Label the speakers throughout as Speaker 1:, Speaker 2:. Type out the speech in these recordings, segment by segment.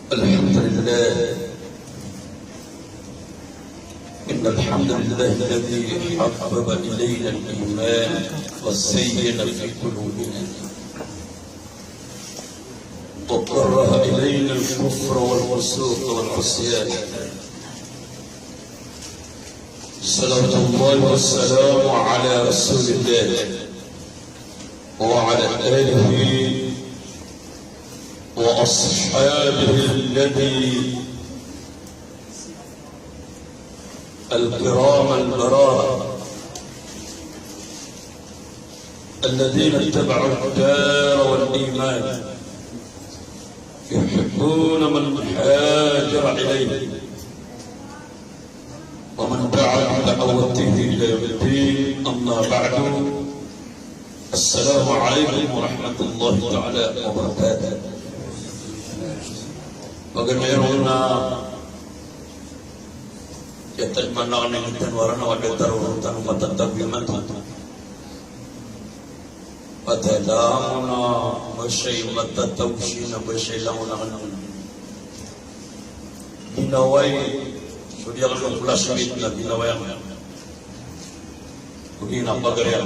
Speaker 1: الحمد لله. إن الحمد لله الذي حبب إلينا الإيمان وزين في قلوبنا وكره إلينا الكفر والفسوق والعصيان. صلوات الله والسلام على رسول الله وعلى آله وأصحابه الكرام البرارة الذين اتبعوا الدار والإيمان يحبون من هاجر إليه ومن دعا بدعوته إلى يوم الدين. أما بعد، السلام عليكم ورحمة الله تعالى وبركاته. Bagaimana yatal mana yang kita warna wajah taruh tanah mata tabiman tu. Padahal masih mata tausin masih lawan anak. Dinawai sudah kalau pulas mit nak dinawai yang. Begini apa kerja?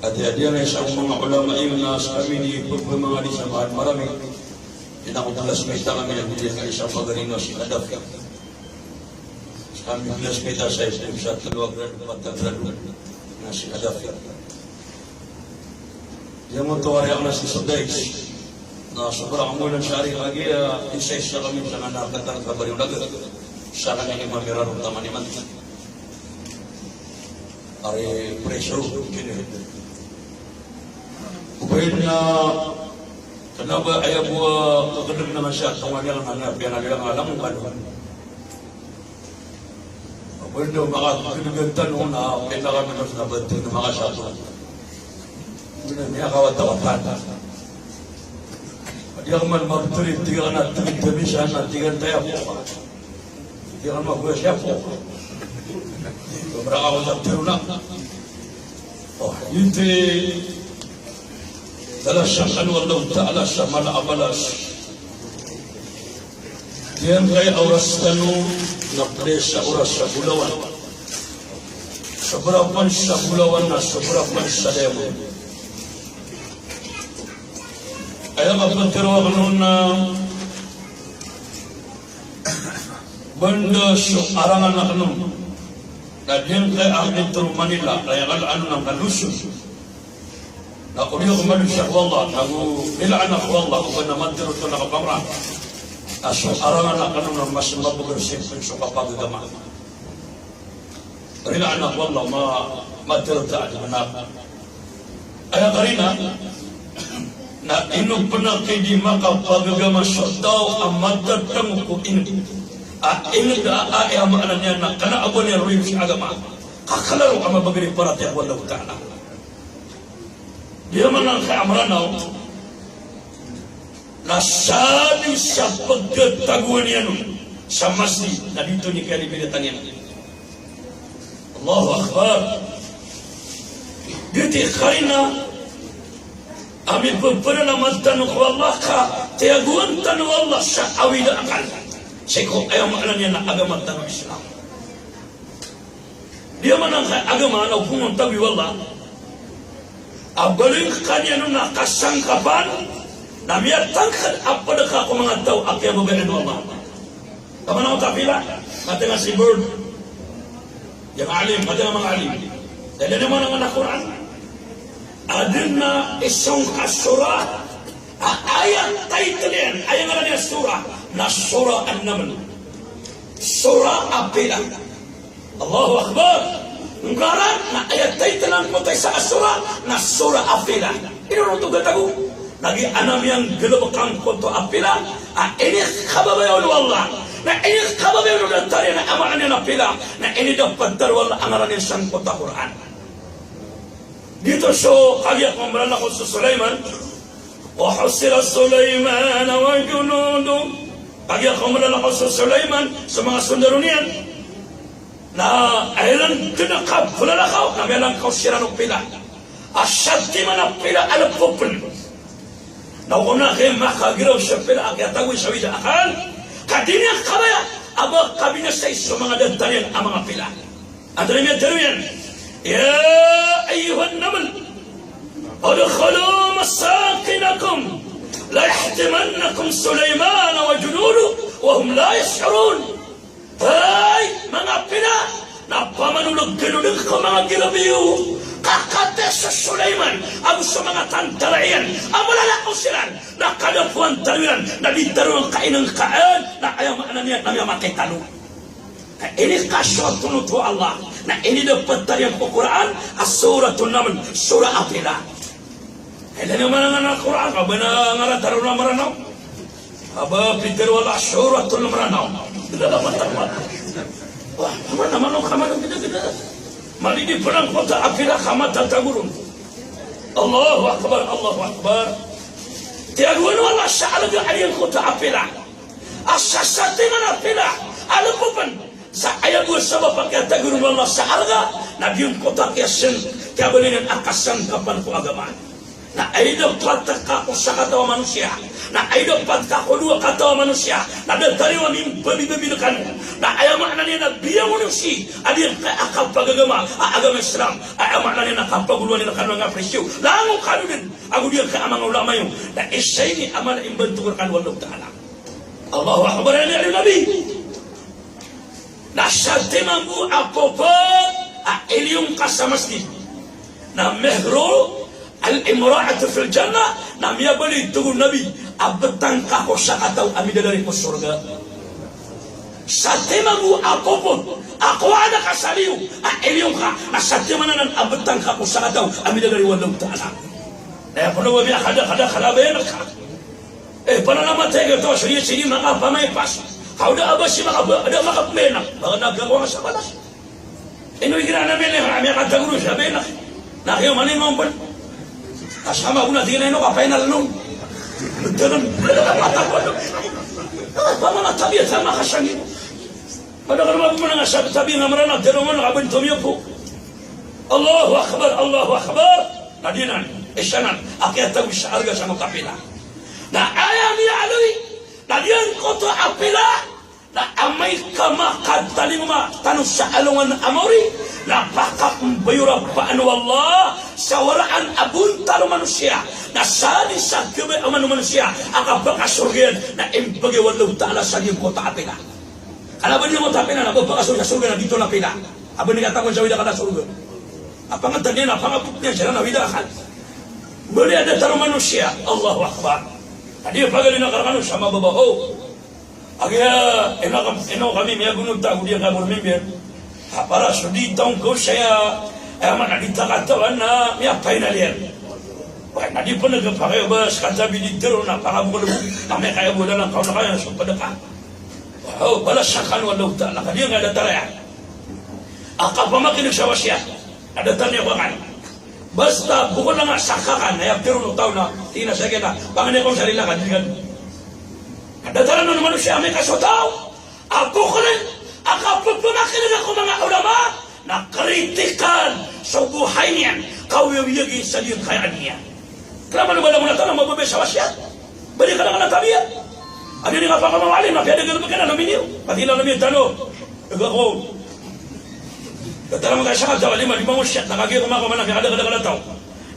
Speaker 1: Ada yang sama ulama imam kami di bermengaji sama malam ini. Ina ko pulas mit kami yang dia kali sama garing nasi ada. Kami pulas mit saya bisa keluar mata terlalu nasi ada. Yang motor yang nasi sedais. Nah, seberang bulan syari lagi ya, saya kami sangat nak kata kabar yang lagu. Sangat ini mamerar utama ni man. Are pressure begini. Bukannya kenapa ayah buah kedeng nama syah sama dia anak biar ada alam kan. Benda maka kedegan ona kita kami harus dapat maka syah. Benda ni awak tawakan. Dia akan memberi tiga anak demi sana tiga tayap. Dia akan memberi siapa? Beberapa orang teruna. Oh, ini dalam syaitan Allah Taala sama abalas. Dia gaya auras tanu nak desa auras sabulawan. Seberapa sabulawan na seberapa sademu. Ayah apa terwak nuna benda arangan nak nung. Dan dia ahli Manila, layangan anu nak kalusus. Nak dia kembali syah Allah, aku bila anak Allah, aku nak mantir untuk nak kamera. Asal arangan nak nung nak masih mampu bersih suka pagi gamah. Bila anak Allah mantir tak anak. Ayah karina. Na inu pernah kedi maka pagagama syatau amat datang ko ini. Ini dah yang maknanya nak kena abon yang ruim si agama. Kakalaru ama bagari para tiap Allah Taala. Dia menang ke amranau. Nasadi siapa ketaguan yang samasti tadi tu ni kali bila tanya. Allahu Akbar. Dia karena Amin pernah mantan Allah ka tiaguan tanu Allah sya'awi dah akal. Seko ayam maknanya nak agama tanu Islam. Dia mana agama nak hukum tabi wallah. Abalin kanya nak kasangkapan. Namanya tangkat apa dekat aku mengatau apa yang berbeda Allah. Kamu nak tak bila? Kata ngasih bird. Yang alim, kata memang alim. Dan dia mana nak Quran? Adina isong surah ayat title ayat ada surah na surah An-Naml surah Apila. Allahu Akbar. Ngaran na ayat title ang putay sa surah na surah Apila. Ino nung tagu lagi anam yang gelebakang konto Apila ini kababayon wallah na ini kababayon dan tari na amalan yang Apila na ini dapat darwallah angaran yang sang kota Quran. Dito so kagiyak memberana ko sa Sulaiman wa husira Sulaiman wa junudu. Kagiyak memberana ko sa Sulaiman sa mga sundaro niyan na aylan kena kapulala kau nabialang kau sirano pila asyad di mana pila ala popul Nauna kayo makagiraw sa pila kaya tagoy sa wida akal. Kadinya kabaya aba kabinya sa iso mga dantayan ang mga pila. Andra niya taruyan. Ya ayyuhan namal adkhulu masakinakum la yahtimannakum Sulaiman wa junudu wa hum la yash'urun. Hay mga pila na pamanulog-ganulog ko mga girabiyo. Kakate sa Sulaiman ang sa mga tantarayan ang malalakaw sila na kadapuan taluyan na ditaruang kainang kaan na ayaw maanan niya na makay talo. Ini kasyat tunutu Allah na ini dapat dari ang Quran as-suratul Naml surah Apila. Kaya naman ang Quran aba na ngarataro na maranaw aba pinter wala suratul maranaw tidak dapat termat. Wah naman ang kaman gede-gede mali di perang kota Apila kamat tatagurun. Allahu Akbar, Allahu Akbar. Tiaguan wala sa'alaga ayang kota Apila. Asasati nga Apila. Alam po pan, sa ayang usaba pagkatagurun wala sa'alaga, nabiyong kota kiyasin, kaya balinin akasan kapan ko agaman. Na ay dapat kako sa katawa manusia, na ay dapat kako dua katawa manusia, na datariwa mimbabi-babilukan, na ayaw makna niya na biya manusia, adi yang akal pagagama, agama Islam, ayaw makna niya na kapaguluan niya kanong nga presyo, langong kanunin, ako diya ka amang ulama yung, na isa ini aman imbantukan wallahu ta'ala. Allahu Akbar ya Nabi. Na sa timamu apopat, iliyong kasamasdi, na mehro, al-imra'atu fil jannah na miya bali tugu nabi abetang kako sakataw amida dari ko surga sa timamu apopon ako ada kasaliu eliyong ka na sa timanan abetang kako sakataw amida dari wallahu ta'ala na puno wa biya kada khalaben ka panana matega to siya sini maka pamay pas kauda abasi maka ada maka pena mga nagagawa sa balas inoy ginana bele ha miya kataguro sa bena na kayo manin mo kasama ko na di na ino kapay na lanong ganun mga tabi at sama kasangin pada ka naman mo na nga tabi nga maranag ganun mo nakabintom yun po Allahu Akbar Allahu Akbar nadinan isyanan akyat tabi sa arga sa mga kapila na ayam ya alui nadiyan ko to apila na amay kamakad talingma tanong sa alungan amori na pakakbayura paano Allah sa waraan abun talo manusia na sani sa gabi amano manusia ang kapakasurgan na imbagi wallahu ta'ala sa iyong kota apila alaban niyo kota apila na kapakasurgan sa surga na dito na apila abang nikatakon sa wida ka na surga apangatan niya na pangabot niya siya na wida ka bali ada talo manusia Allahu Akbar tadi pagali na karakano sa mababaho agya eno kami miya gunod ta kudia ka murmimber para sudi tong ko saya mana ditakatawan na miya painalian wah nadi pun nagpakai bas kata biditero na pangabul kami kaya bola lang kau na kaya sa padaka wow bala sakan wallahu ta'ala kadiya nga ada taraya akal pamakin sa wasya ada tanya bangan basta bukan nga sakakan na tiro no taw na tina sa kita pangane ko sarila kadigan ada taran ng manusia may kasotaw ako ko rin akapupunakin ako mga ulama na kritikan sa buhay niyan kawiyagi sa diyong kayaan niya kailangan mo na ito na mababay sa wasyat balik ka na nga natabiya ano yung nga pangamawalim na kaya nagano ka na naminiw pati lang namin talo ako katala mga syakat daw lima wasyat nakagay kumakamanak yung kada-kada tao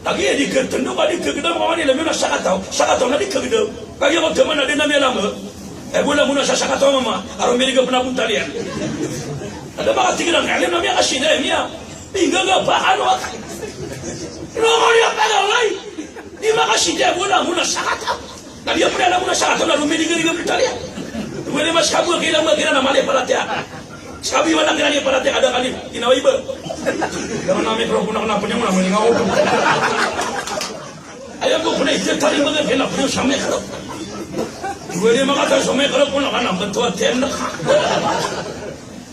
Speaker 1: lagi di ketenduk adi kegedam kawan ni lemina sakatau na di kegedam kaya ko teman ada nabi lama bola muna sa sakatau mama aron beli ke penabun talian ada mga tigran alim nabi asida niya hingga ga paano ka no dia pagawai di makasida bola muna sakatau nabi pun ala muna sakatau na beli ke talian wala mas kabu kailang magina na mali palatia sabi wala kira ni palatia ada kali inawaiba kamu namin pero punak na punya muna malingaw ayaw ko punay tali mga kailang punya sa may karap wala makata sa may karap punak na bantuan tiyan na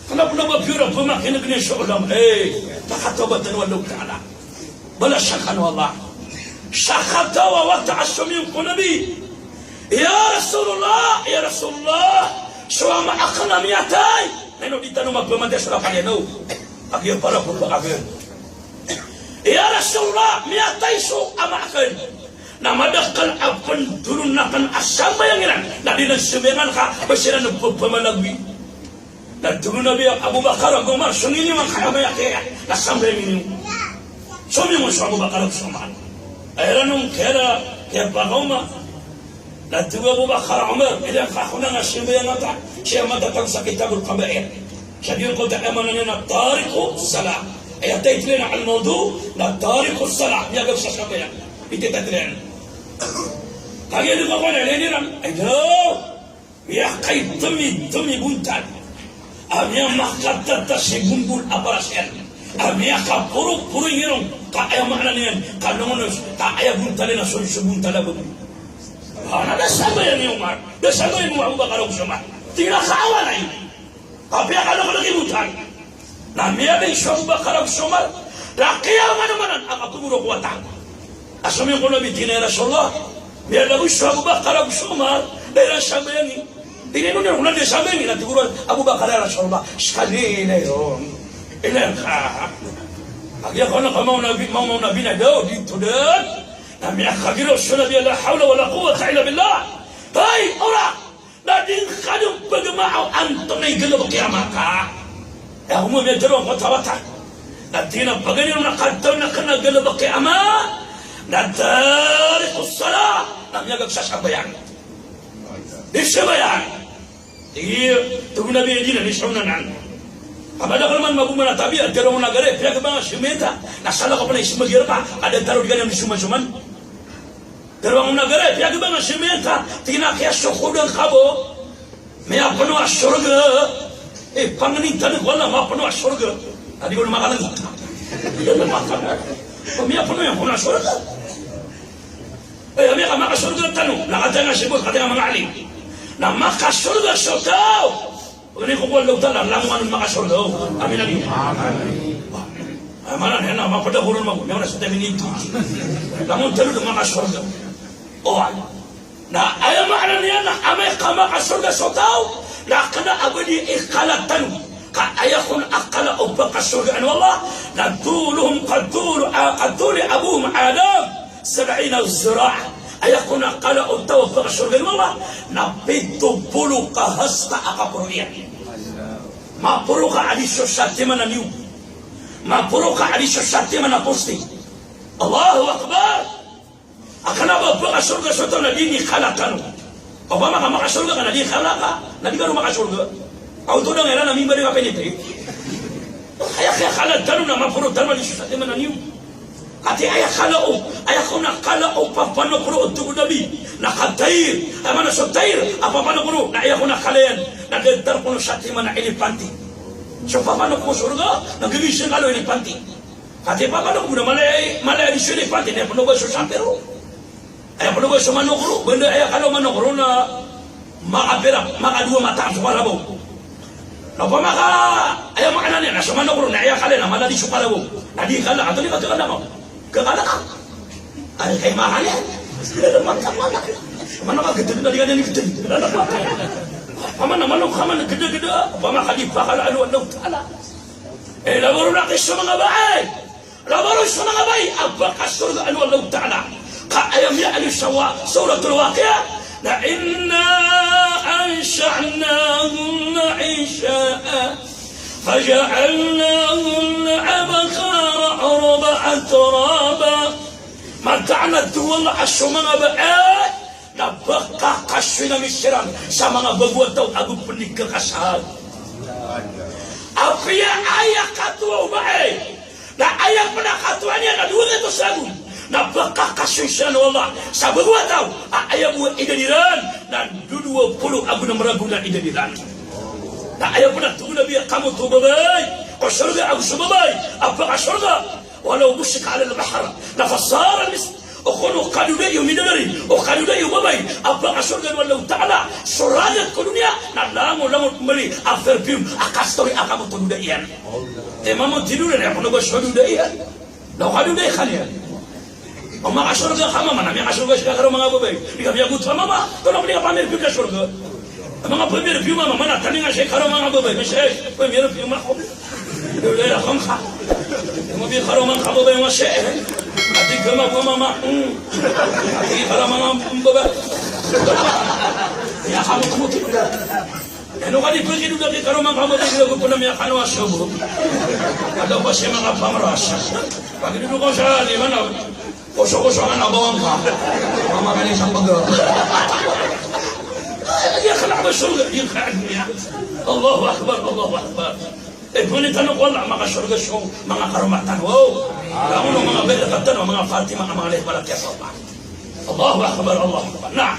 Speaker 1: kana punak mapura pumakin na sa ulam takatobatan wallahu ta'ala bala syakan wallah syakatawa wa ta'asumiyum ko nabi ya Rasulullah suama akna miyatay neno ditanong magpamanda sa kapalino agya para po pagagyan ya Rasulullah miyatay so amakan namadakal apan turun nakan asam bayanginan na dinagsumengan ka basiran ng pamalagwi na turun Nabi Abu Bakar Abu Umar sungini man kaya maya kaya asam bayangin sumi mo sa Abu Bakar Umar ayran nung kaya pagauma na turun Abu Bakar Umar ilang kakuna nga sibayangan ta siya matatang sa kitabul kabair siya din ko ta'amanan na tariku salam ay atay tilina al mawdu na tariku salam yagab sa sabayan iti tatilin kaya di ko na leniran ay do ya kay tumi buntan amya makatata segumbul aparasyan amya ka puro ngirong kaya makna niyan kanonos kaya buntalin na subuntala bu ana da sabayan ni Umar da sabayan mo Abu Bakar Umar tinakawa na yun tapi akala ko nakibutan na miya din siya Abu Bakar Umar rakiya manan ang akumuro ko atang asumi ko nabi tinay Rasulullah biar lagu siya Abu Bakar Umar dahil sabayan ni tinino niya ulan din sabayan ni natiguro Abu Bakar Rasulullah sekali na yun ilan ka agya ko na kamaw nabi na daw dito din na miya kagiro siya nabi la hawla wala quwwata illa billah tay ora na din kadang pagmaaw anto na igalaw kiyama ka ya humo may darong ko tawata na din ang paganin na kantaw na kanagalaw kiyama na tariku salah na miyagag sasabayan di sabayan tugon na biya din na nisyaw na nan kamada ko naman magumana tabi at darong nagare piya ka ba nga simenta nasala ka pa na isimagir ka ada tarot ka na nisuman darong nagare piya ka ba nga simenta tinakya sukudan kabo may apano asurga panganitan ko lang apano asurga adi ko na makalang may apano yan kung asurga may ka makasurga tanong nakata nga sibot kata nga mga aling na makasurga sa tao ini ko wala utala lamuan makasurga amin lagi amanan hena mapadahurun mo may sa tamin ito lamun talo makasurga na ayaw maanan niya na amay ka makasurga sa tao na kana abadi ikalatan ka ayaw kung akala o bakasurga ano Allah na duluhum kaduli abuhum Adam 70 zira'a ayaw kung akala o tao bakasurga ano Allah na 70 kahasta akapuruyan mapuro ka alisyo sa tima na niyo mapuro ka alisyo sa tima na posti Allahu Akbar akana ba bakasurga sa tao na di kalatan o ba makasurga ka na di kalaka na di ka rin makasurga auto na ngayon namin ba rin kapinite kaya kalatan na mapuro talma di sa tima na niyo kati ayakala ko nakala o papano kuro o tugo nabi nakatayir ay mana so tayir apapano kuro na ayako nakalayan nagdar ko sa tima na elefanti so papano ko surga nagigising kalo elefanti kati papano ko na malay di sa elefanti na pano ba sa sampero ay pano ba sa manokuro benda ayakala manokuro na makadua mata sa kalabaw na pa ayaw makanan na sa manokuro na ayakala na maladi sa kalabaw na di kala ato ni katikan na mo kakala ka ay kay mahal yan mana ka gede na di ganyan gede mana ka man gede pamakalipa ka lalo Allah Ta'ala labaro na kayo sa mga bahay labaro sa mga bahay abakasur na Allah Ta'ala kaayam ya alisawa suratul Waqi'ah na inna ansha'nahunna isha'a فجعلناهن أبكارا عربا أترابا متعنا الدول الشمال بقى نبقى قشنا من الشرام سامنا بقوة أبو بنيك الأسهال أفيا آية كتوة وبعي لا آية بنا كتواني أنا دوغة تساقون نبقى قشنا والله سابقوة آية بو إدنيران ندودوا بلو أبو نمرقونا إدنيران na ayaw po na tuna biya kamu tubabay o surga ang sumabay apaka surga walau busik ala al-bahar nafasara o kuno kanuday yung minadari o kanuday yung babay apaka surga walau ta'ala suragat ko dunia na lango mali ang perfume akastori akamu tunuday yan mamon tinunan ako na ba sunuday yan na kanuday kanya o makasurga kama manami kasurga siya karo mga babay di kami agut sa mama tulong di ka pamirpil ka surga mga premier view mama mana tani nga siya karo mga babay masya premier view mako dole ya khamkha mo bi karo mga babay masya Ati gama ati para mga baba. Ya kamu tidak. Ano ka di pergi dulu di karumang kamu tidak ko na miya kanwa shobo. Ada pa siya mga pamarasa. Pag dito ko sa di mana koso-koso nga nabawang ka. Mama ka ni isang bago. Dia kena surga, dia kena. Allahu Akbar, Allahu Akbar. Kung tanong ko lang, mga surga siyong mga karumatan. Wow! Kamu ng mga berakatan, mga Fatima, mga lebalat ya Allah. Allahu Akbar, Allahu Akbar. Nah,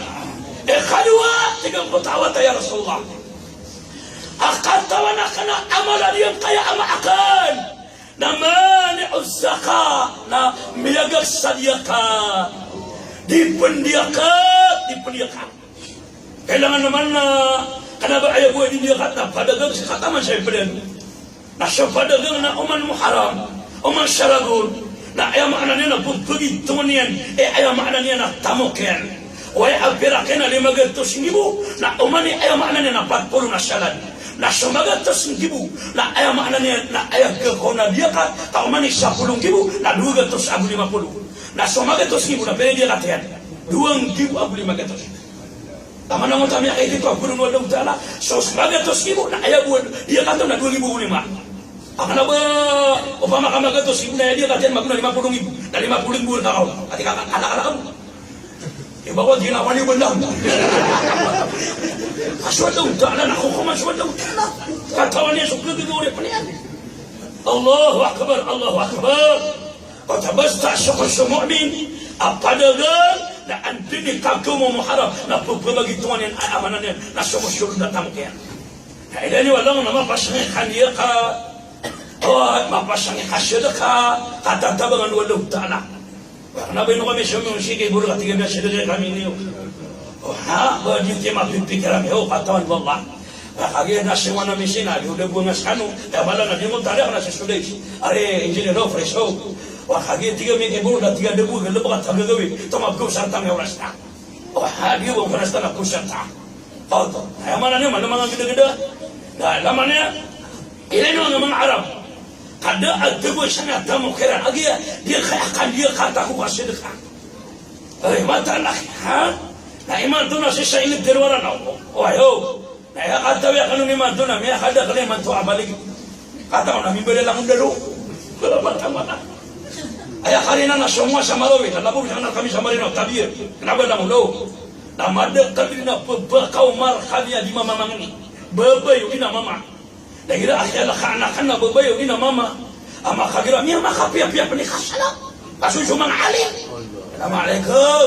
Speaker 1: kalwa, tigang kutawa tayo Rasulullah. Akatawa na ka na amalan yung kaya amaakan. Naman uzaka na miyagag sadiyaka. Dipendiakat. Kailangan naman na kanaba ayaw buhay din diyakat na padagang sa kataman siya ipadan. Na siya padagang na uman muharam, uman syaragun, na ayaw maana niya na bugpugid tungan niyan, ayaw maana niya na tamukin. O ayaw apirakin na 500,000 na uman ni ayaw maana niya na 40 na syalan. Na sumagatos ng gibu na ayaw maana niya na ayaw gagawin na diyakat, ta uman ni 10,000 na 250. Na sumagatos gibu na pwede diyakat yan. 2,500. Tama naman kami ay dito, Guru Allah Ta'ala. So, magatos ibu na ayaw buwan, dia kata na 2,500. Akan na ba, upama ka magatos ibu na dia kata maguna 50,000. Na 50,000 na ako. At ikakala ka mo. Iba ko, di na wali lang. Aswad Allah Ta'ala, nakukuman aswad Allah Ta'ala. Katawan niya, suklog ibu ulit pa niyan. Allahu Akbar, Allahu Akbar. Katabasta syukur sumu'min. Apadagan na antini kagum mo muharram na pagbabagi tuwan yan amanan yan na sumusunod na tamukyan. Kaya niyo walang na mapasangin kaniya ka o mapasangin kasyada ka katatabangan walang ta'ala. Baka nabay no kami siyong sige buro katiga na siya kami niyo. O ha? Ba di tayo mapipikiran o katawan wallah. Kaya na siya na misina yung labungas kano kaya wala na di mo tarik na siya suday. Are engineer o fresh o wakagi tiga mi keburu da tiga debu gelo bakat tagagawi tama ko sarta me orasta wahagi wo orasta na ko sarta todo ay mana ne mana mga gida-gida da lamanya ile no mga arab kada adbu sana tamu khira agia dia akan dia kata ko asidka ay mata lah ha na iman tu na sisa ini terwara na oh ayo na ya kata ya kanu ni man tu na me kada kale man tu abalik kata na mi bele lang dalo kalau mata Ayah karina na semua sama lowi, na labu na kami sama rino tabir. Kenapa na mulo? Na madek kami na berbakau marhabia di mama mangni. Bebayu ina mama. Na gira akhir la kana kana bebayu ina mama. Ama kagira mi ma kapia pia penikah sala. Kasu cuma alim. Assalamualaikum.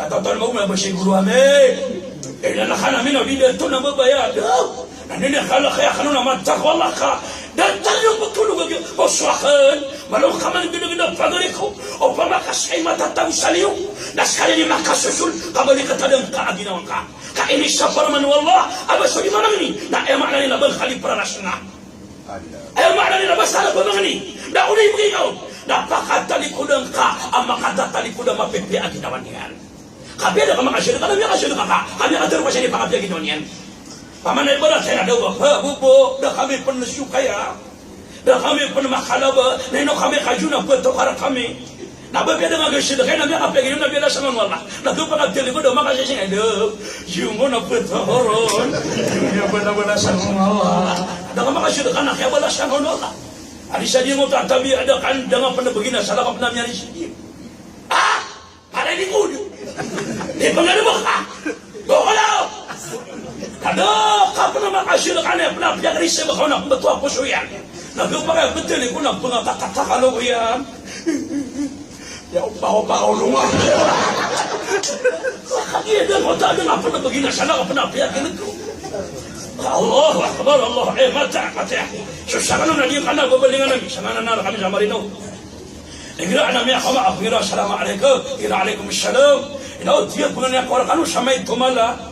Speaker 1: Atau tuan mau bersih guru ame. Ila kana mina bida tu na bebaya. Na nene khala khaya khanu na matak wallah ka. Dan tayo betul bagi oswahan malu kaman gede-gede pagariku opama kasay matataw saliw na sekali ni makasusul kabali katadang kaaginawan ka ini sabarman wallah abaso di manang ni na makna ni labang khali pranasna makna ni labas tala bang ni na uli bagaw na pakatali kudang ka ama katatali kudang mapepe aginawan yan kabeda ka makasir ka na kasir ka kami atar pa siya ni pakapya ginawan yan pamanay ba na saya ada bubo dah kami pernah sukaya dah kami pernah makalaba neno kami kajuna buat tukar kami na ba beda nga gasi kaya nabi apa gini nabi dah sama wallah na tu pakat tele ko dah makasih sing ada jungo na buat horon ya bela sama wallah dah makasih kan nak ya bela sama wallah ali saja mo tabi ada kan dengan pernah begini salah pernah nyari sini pada di kudu di pengaruh baka bola kada kapna makasir kana pna pya grise ba khona betu ako so yan na ko pa betul ko na punga tatakalo yan ya pa ulunga kaya dia mo ta na pna begina sana pna pya kinko Allahu akbar Allah mata so sagano na di kana gobelingan na sana na kami samarino Igra ana mi khama afira assalamu alaikum ila alaikum assalam ina dia punya ko kanu samay tumala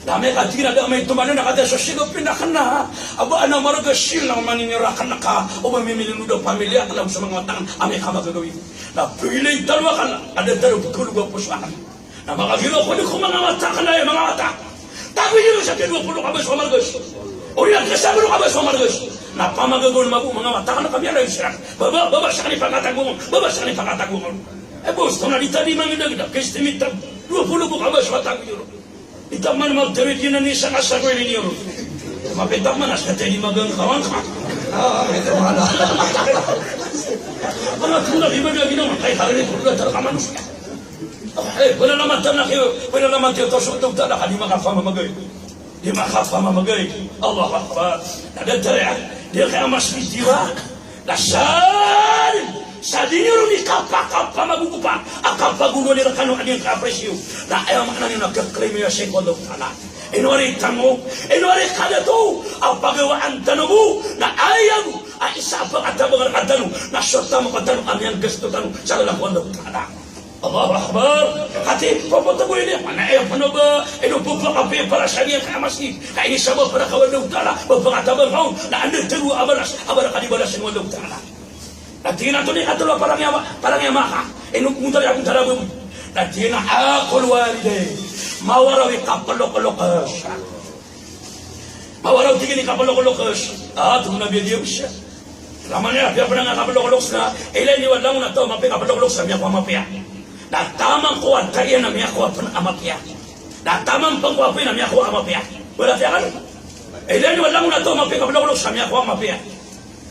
Speaker 1: Dami katina da may tumano na kada so sigo pinakana aba ana maraga sil na maninirakan ka o mamimili do pamilya alam sa mga tang ame ka magagawin na pili dalwa kan ada daru kulo go puswan na mga gilo ko ko mga mata kana mga mata tabi niyo sa kedua kulo ka ba so margas o yan ka sabro ka ba so margas na pamagagol mabu mga mata kana kami ala isra baba sa ni pangatago Bos, kau nak ditadi mangida-gida. Kestimita 20 abas watak yun. Itaman magtarit yun na niya sa ko yun yun. Mapitak man, as katay di magang kawan ka. Ito mana. Mga tulad, iba na ginawa. Kaya hari ko na talaga manusia. Wala naman tayo tosok tala ka di makapamamagay. Di makapamamagay. Allahu Akbar. Nadadari, di kaya mas bitiwa. Nasaan! Sa dinero ni kapakapa magugupa, akapagulo ni rakano aniyang kapresyo, na ayaw makana niyo nagkaklaim niya sa ikon tala. Inuari tamo, inuari kada to, ang pagawaan tanobo, na ayaw, ay isa pang atabang katano, na syota mo katano, amiyang gusto tano, sa lalakwan tala. Allahu Akbar. Kati, papunta ko yun, ayaw pa na ba, inupupakapi para sa niyang kamasig, kaya isama para kawan tala, magpangatabang kaon, na anong tago abalas, abala kanibalas yung walong tala. Natina to ni katulo parang yamaka. Inupunta niya akong tarabong. Natina akol walide. Mawarawi kapalokolokas. Mawaraw tigil ni kapalokolokas. Ito na biyadiyo siya. Laman niya, piya pa na nga kapalokolokas na. Ilan niwan lang na to, mapi kapalokolokas na miya ko amapya. Natamang ko at kaya na miya ko amapya. Natamang pangkuapoy na miya ko amapya. Wala siya ka nun. Ilan niwan lang na to, mapi kapalokolokas na miya ko amapya.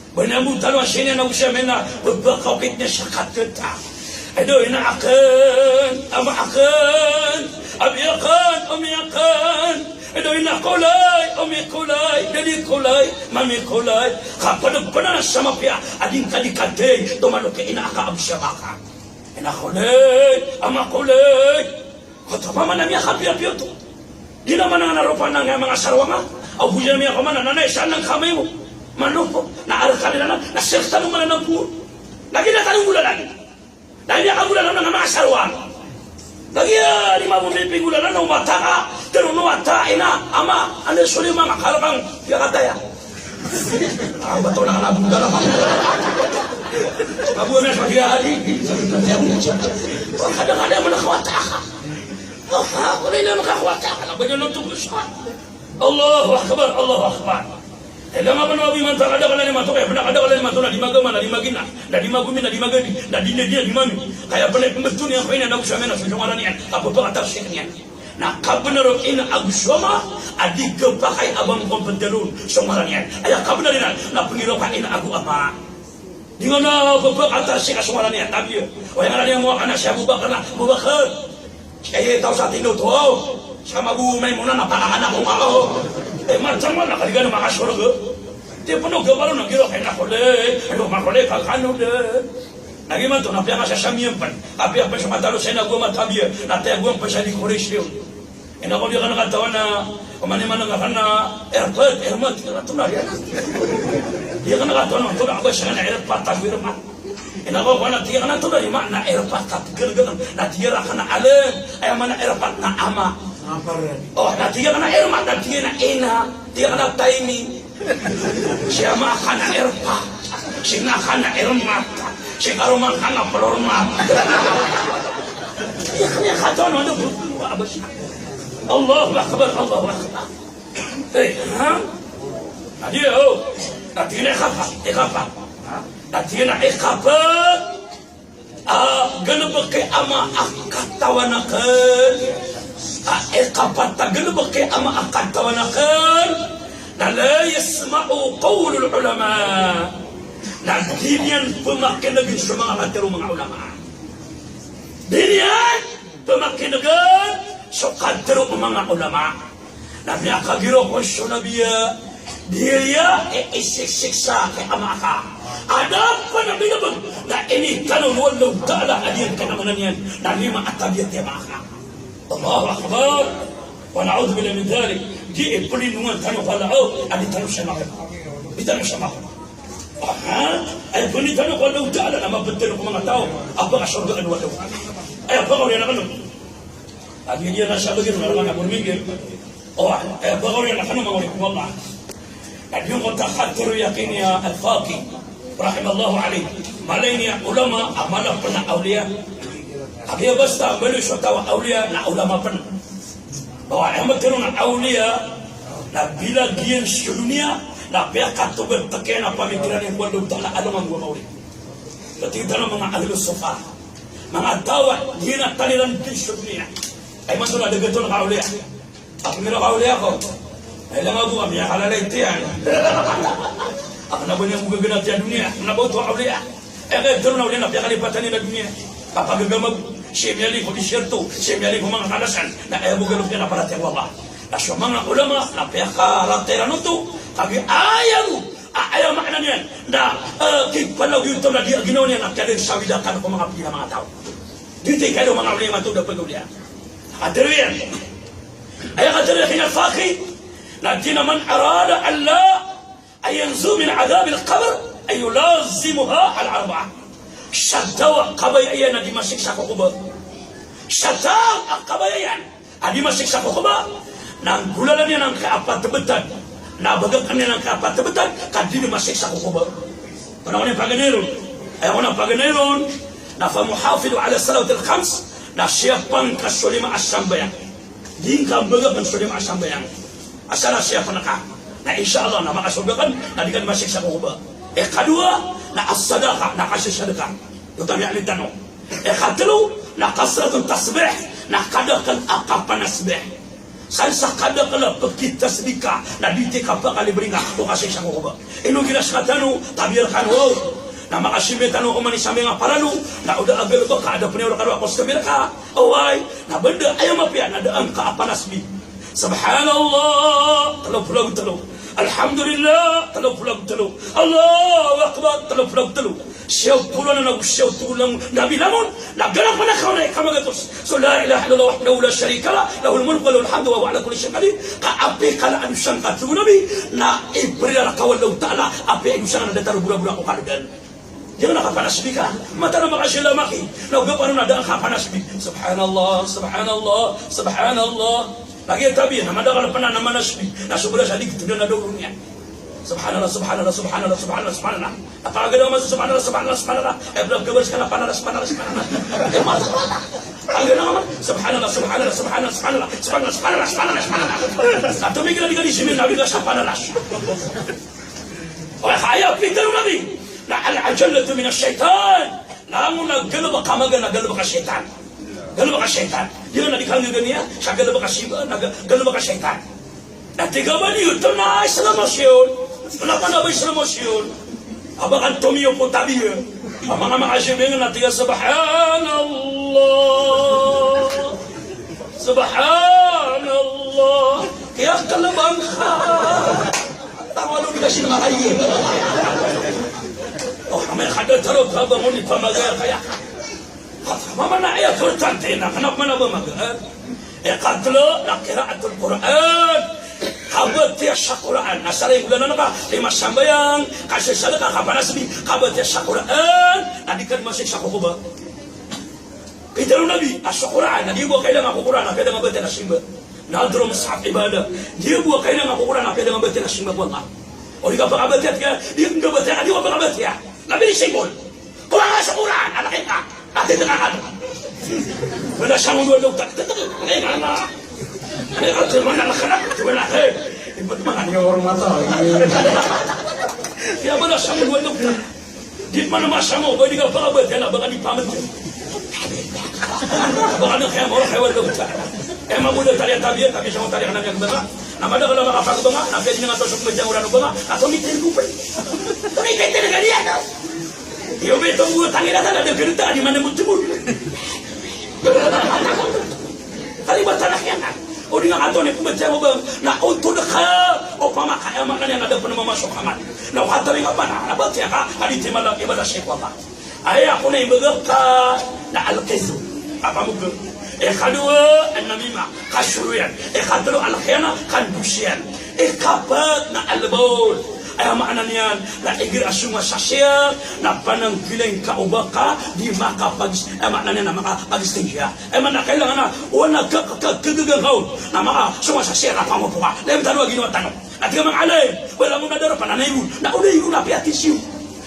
Speaker 1: Banamutan wa siya na usya mena berbakapit niya sa katata. Aduh ina akan, ama akan, abi akan, umi akan. Aduh ina kulay, umi kulay, dadi kulay, mami kulay. Kapag pernah sama pia, ading kadi kade, tomalo ke ina aka absya baka. Ina kulay, ama kulay. Kata mama na miya kapia-pia to. Di naman ang naropan ng mga sarwanga. Au buja miya ko man nanay saan ng kamay mo. Manupo, naarkan nila na, naserta mo man ng puno. Lagi na tanong gula lagi. Dahil niya ka gula na ng mga sarwang. Lagi ni mabumiping gula na, umata ka. Pero umata, ina, ama, ano suli mga karabang, yakataya. Ang bato na kalabong galabang. Mabuhay na sa magyari. Kadang-kadang mo nakawata ka. Kung na makakawata ka, labay na ng tubos ka. Allahu Akbar, Allahu Akbar. Lama pano abi manta kada kala ni mato kaya pernah kada kala ni mato na di magama na di magina na di magumi na di magadi na di dia di mami kaya pernah pembetun yang kaina na usama na sujungan niyan apa pa atas niyan na kabnero ina agusoma adi kepakai abang kompeterun somaran niyan aya kabnero na pengiro ka ina agu apa di mana apa atas si somaran niyan tapi o yang ada yang mau kana siya Abubakar kaya tahu sa tino to sama Bu Maimunah napakanak ko ako. Macam mana kalian makan surga? Dia penuh kebaru nak kira kena kolej, makolej kakanu deh. Lagi mana tu nak piang asal samian pan, tapi apa semua tahu saya nak gua mata dia, nanti gua pasal di Korea. Enak kalau dia kena kata mana, mana kena airport, airmat, kena tu nak dia. Dia kena kata mana, tu nak apa saya nak airport tak birmat. Enak kalau mana dia kena tu dari mana airport tak gerger, nanti dia kena alam, ayam mana airport nak ama. Oh, nanti dia kena airmat, nanti dia nak ena, dia kena timing. Siya makana airport, siya nakana airmat, siya karuman kana pelormat. Dia kena kata mana berdua apa sih? Allahu Akbar, Allahu Akbar. Ha? Dia nanti dia kapa. Nanti dia kapa. Ganun ba kay ama akatawanakan? Kapat ganun ba kay ama akatawanakan? Na la yasma'u qawlul ulama. Nanti yan pumakinagin sa mga matero mga ulama. Dinyan pumakinagin sa kadero mga ulama. Na miyakagiro ko siya nabiya. Dia isiksiksa kay ama ka. Ada pa na binabag na ini tanong walang ta'ala adiyan ka naman yan na lima at tabiyat ya maka. Allahu Akbar. Wa na'udhu bila min dhalik. Di ipulin nungan tanong palao adi tanong siya maka. Di tanong siya maka. Ay pulin tanong walang ta'ala na mabatalo ko mga tao. Apa ka surgaan walang. Ay apa ka rin na kanong. Adi niya na siya bagay ng mga burmingin. Ay apa ka rin na kanong mga kumama. At yung kontakatero yakin niya al-Faqih rahimallahu alayhi malayni ulama amala pernah awliya kaya basta beli tawa awliya na ulama pernah bahwa yang betul na awliya na bila gian dunia na pia katuber tekena pamikiran yang buat ta'ala ada mang gua mawli berarti dalam mga ahli sufa mga tawat ginatalilan din sa dunia. Ay man doon, adagat doon nakauliya. Ako nila kauliya ko. Ay lang ako, kami akalalay tiyan. Ako na ba niya mga ganat yan dunia? Ako na ba ito kauliya? Ay kaya doon na uliya, napiakalipatan nila dunia. Kapagagamag, siya miyali ko disyerto, siya miyali ko mga kalasan, na ayaw mo galop niya na paratay Allah. Na siya mga ulama, napiakalantera nito, kami ayaw makina niyan, na kipalaw yun ito na di ginawa niya, na kaya sawidakan ko mga pila mga tao. Dito kayo mga ulama ito na pag-uliya. Nakadiro yan. Ay nakadiro yan kinafaki, na di naman arada Allah ay yanzu min adab al-qabr ay yulazimuha al-arba'a. Syataw kabayayan na di masiksa ko kuba. Syataw kabayayan di masiksa ko kuba. Nang gulalan niya ng kaapat-tabetan, nabagakan niya ng kaapat-tabetan, kadi di masiksa ko kuba. Panahon yung paganeron. Ayaw ko ng paganeron, na famuhafidu ala salawat al-khams, na siyapang kasulima asambayan. Di ka bagakan sulima asambayan. Asala siyapan na ka. Na insyaAllah na makasugakan, na di ka masiksa ko kuba. Kedua, na as-sadaqah, na kasih sedekah. Itu tadi ahli tanong. Katelu, na kasratun tasbih, na kadakan akapan asbih. Saya sakadakan pekita sedekah, na ditika kali beringat, tu kasih sang kuba. Inu kira sekatanu, tabirkan wow. Na makasih betanu umani sambil ngaparalu, na udah agak baka ada peniur kadu aku semirka. Awai, na benda ayam apian ada angka apa asbih. Subhanallah, telu. Alhamdulillah, telu. Allahu Akbar, telu. Siyaw tulan na siyaw tulang Nabi namun, nagganang panakaw na ikamagatos. So la ilaha illallah wahdahu la syarika lah, lahul mulku wa lahul hamdu wa huwa ala kulli syai'in qadir. Kaapi kala anu sang katu Nabi, na ibrila kawallahu ta'ala, api anu sang na datar bura-bura ko kalagan. Jangan nak panas bika. Mata nama kasih maki. Nak gapo anu ada panas bika. Subhanallah. Lagi tabi nama dah kalau pernah nama nasbi, nasublah sadik tu dia nak dorongnya. Subhanallah. Apa agak nama subhanallah. Belum kabar sekarang panas. Agak nama subhanallah. Satu minggu lagi di sini Nabi dah panas. Oh hayat pintar Nabi. La al-ajalatu min asyaitan. Namun nak gelap kamagan nak gelap ke syaitan. Galaba ka syaitan. Dia nak dikanggil dunia, siya galaba ka siba, galaba ka syaitan. Nanti gabani ito na islamasyon. Wala pa na ba islamasyon? Abakan tumiyo po tabi yun. Ang mga makasibingan natin, Subhanallah. Kaya kalabang ka. Tama nung kasi nakakayin. Oh, may kadataro ka ba ngunit pamagaya kaya ka? Mama na ayat tercantik nak kenapa mana bermagar? Katlo nak kiraatul Quran, kabat ya Quran. Nasalih bulan apa? 5 sambayang, kasih sedekah kapan asbi, kabat ya Quran. Nadikan masih sakuba. Kita Nabi Quran, dia buat kailan aku Quran, apa dengan baca nasimba. Nadro mushaf ibadah. Dia buat kailan aku Quran, apa dengan baca nasimba Allah. Oh dia apa baca dia enggak baca, dia apa baca ya. Nabi disimpul. Kau ngasih Quran, anak kita. Ate tengah ada. Mana sama dua dokter. Mana? Ini kalau mana nak kena, cuba nak. Ibu mana ni orang mata. Ya mana sama dua dokter. Di mana sama? Bagi dia apa? Dia nak bagi pamit. Bagi dia orang hewan dokter. Emang muda talian tabiat, tapi sama talian anak yang benar. Nama dia kalau apa ke benar, nabi ini ngatur suku menjauh orang benar. Atau mikir kupen. Tapi kita dengan dia tu. Yo betul gua tangi datang ada gerita di mana muncul. Kali buat tanahnya kan. Oh dengan atau ni pembaca bang. Nah untuk dekat. Oh pamakaya maknanya ada pernah masuk kamar. Nah kata ni apa nak? Apa tiap hari tiap malam ibadah syaitan. Ayah aku ni bergerak. Nah al-kizu. Apa muka? Kedua an-namimah kasyurian. Ketiga al-khiyana kan busian. Keempat na al-baul. Ayah maknanya na igir asuma sasya na panang piling kaubaka di maka pagis maknanya na maka pagis tingya mana kailangan na wana kagagaw na maka suma sasya na pamupuka lem tanong ginawa tanong at kamang alay wala mo nadara pananayon na unay yung napiatisyo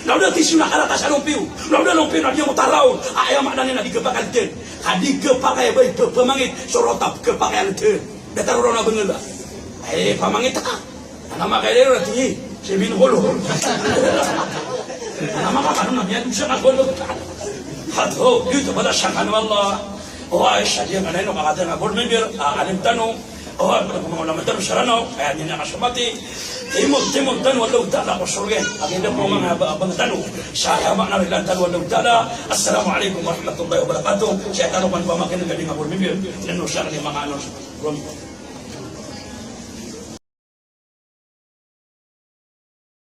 Speaker 1: na udah tisyo na karata sa lumpiw na udah lumpiw na di mo taraw ayah maknanya na di kepakal din kadi kepakay bay pemangit sorotap kepakayan din dataro na bengala ay pamangit ka nama kailero rati Sebin holo. Nama kakak nak biar bisa nak holo. hadho dito bala sangkan Allah o ay siya diyan kanay no kakata nga board member alim tanong o mga ulama tanong sarano kaya din na kasumati timog tanong wala utala ko surgen ang hindi po mga abang tanong sa hama na rin tanong wala utala. Assalamualaikum warahmatullahi wabarakatuh. Saya tanong man pamakin ng galing nga board member tinanong siya ng mga ano